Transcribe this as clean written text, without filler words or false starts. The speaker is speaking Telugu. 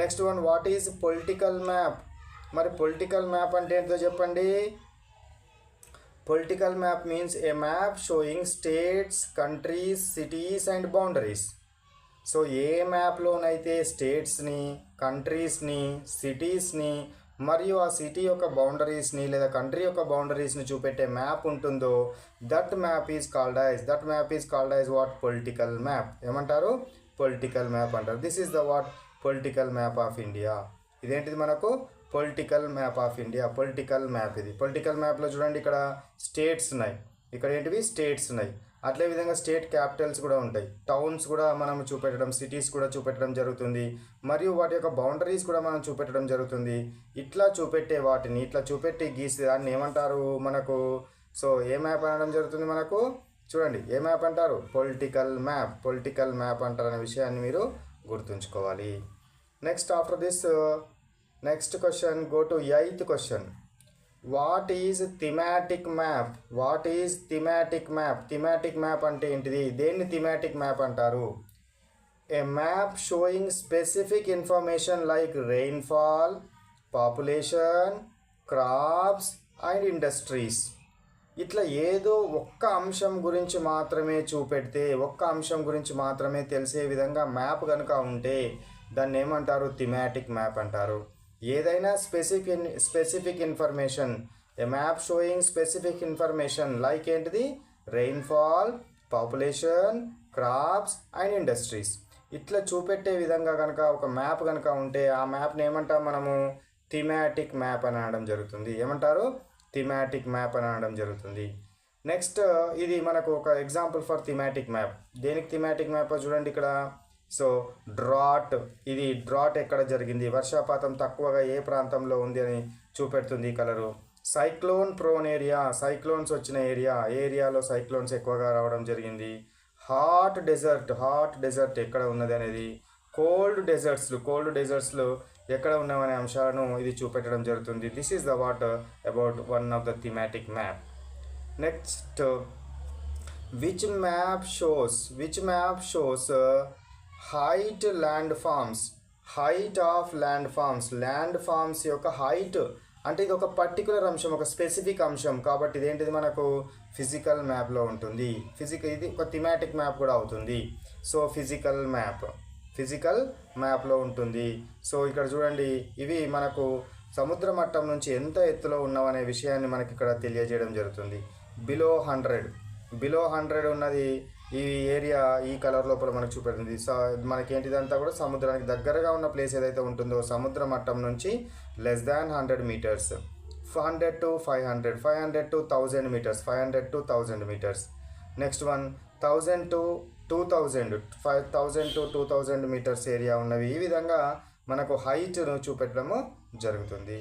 Next one, what is political map? మరి పొలిటికల్ మ్యాప్ అంటే ఏంటో చెప్పండి. Political map means a map showing states, countries, cities and boundaries. So ఏ మ్యాప్లోనైతే స్టేట్స్ని, కంట్రీస్ని, సిటీస్ని మరియు ఆ సిటీ యొక్క బౌండరీస్ని లేదా కంట్రీ యొక్క బౌండరీస్ని చూపెట్టే మ్యాప్ ఉంటుందో that map is called as what? Political map. ఏమంటారు? పొలిటికల్ మ్యాప్ అంటారు. This is the what? Political map of India. ఇదేంటిది మనకు? Political map of India. Political map ఇది. పొలిటికల్ మ్యాప్లో చూడండి, ఇక్కడ స్టేట్స్ ఉన్నాయి, ఇక్కడ ఏంటివి? స్టేట్స్ ఉన్నాయి. అట్లే విధంగా స్టేట్ క్యాపిటల్స్ కూడా ఉంటాయి, టౌన్స్ కూడా మనం చూపెట్టడం, సిటీస్ కూడా చూపెట్టడం జరుగుతుంది, మరియు వాటి యొక్క బౌండరీస్ కూడా మనం చూపెట్టడం జరుగుతుంది. ఇట్లా చూపెట్టే వాటిని ఇట్లా చూపెట్టి గీసి దాన్ని ఏమంటారు మనకు? సో ఏ మ్యాప్ అనడం జరుగుతుంది మనకు? చూడండి, ఏ మ్యాప్ అంటారు? Political map. పొలిటికల్ మ్యాప్ అంటారనే విషయాన్ని మీరు గుర్తుంచుకోవాలి. Next after this next question, go to 8th question. What is thematic map? What is thematic map? Thematic map అంటే ఏంటిది? దేన్ని థిమాటిక్ మ్యాప్ అంటారు? A map showing specific information like rainfall, population, crops and industries. ఇట్లా ఏదో ఒక్క అంశం గురించి మాత్రమే చూపెడితే, ఒక్క అంశం గురించి మాత్రమే తెలిసే విధంగా మ్యాప్ కనుక ఉంటే దాన్ని ఏమంటారు? థిమాటిక్ మ్యాప్ అంటారు. ఏదైనా specific information, a map showing specific information like ఏంటిది? Rainfall, population, crops and industries. ఇట్లా చూపెట్టే విధంగా కనుక ఒక మ్యాప్ కనుక ఉంటే ఆ మ్యాప్ని ఏమంటాం మనము? థిమాటిక్ మ్యాప్ అని అనడం జరుగుతుంది. ఏమంటారు? థిమాటిక్ మ్యాప్ అని అనడం జరుగుతుంది. నెక్స్ట్, ఇది మనకు ఒక ఎగ్జాంపుల్ ఫర్ థిమాటిక్ మ్యాప్. దేనికి థిమాటిక్ మ్యాప్ చూడండి ఇక్కడ. సో డ్రాట్, ఇది డ్రాట్ ఎక్కడ జరిగింది, వర్షపాతం తక్కువగా ఏ ప్రాంతంలో ఉంది అని చూపెడుతుంది ఈ colour. Cyclone prone area, cyclones వచ్చిన ఏరియా, ఏరియాలో సైక్లోన్స్ ఎక్కువగా రావడం జరిగింది. హాట్ డెజర్ట్ ఎక్కడ ఉన్నది అనేది. కోల్డ్ డెజర్ట్స్లు ఎక్కడ ఉన్నామనే అంశాలను ఇది చూపెట్టడం జరుగుతుంది. This is the what about one of the thematic map. Next, which map shows height land forms. Height of land forms యొక్క హైట్ అంటే ఇది ఒక పర్టికులర్ అంశం, ఒక స్పెసిఫిక్ అంశం కాబట్టి ఇదేంటిది మనకు? ఫిజికల్ మ్యాప్లో ఉంటుంది. ఇది ఒక థిమాటిక్ మ్యాప్ కూడా అవుతుంది. సో ఫిజికల్ మ్యాప్లో ఉంటుంది. సో ఇక్కడ చూడండి, ఇవి మనకు సముద్ర మట్టం నుంచి ఎంత ఎత్తులో ఉన్నామనే విషయాన్ని మనకి ఇక్కడ తెలియజేయడం జరుగుతుంది. బిలో 100 ఉన్నది ఈ ఏరియా ఈ కలర్ లోపల మనకు చూపెడుతుంది. మనకేంటిదంతా కూడా సముద్రానికి దగ్గరగా ఉన్న ప్లేస్ ఏదైతే ఉంటుందో సముద్ర మట్టం నుంచి less than 100 meters, 100 to 500, 500 to 1000 meters, 500 to 1000 meters. Next one 1000 to 2000, 5000 to 2000 meters area ఉన్నవి. ఈ విధంగా మనకు హైట్ను చూపెట్టడము జరుగుతుంది.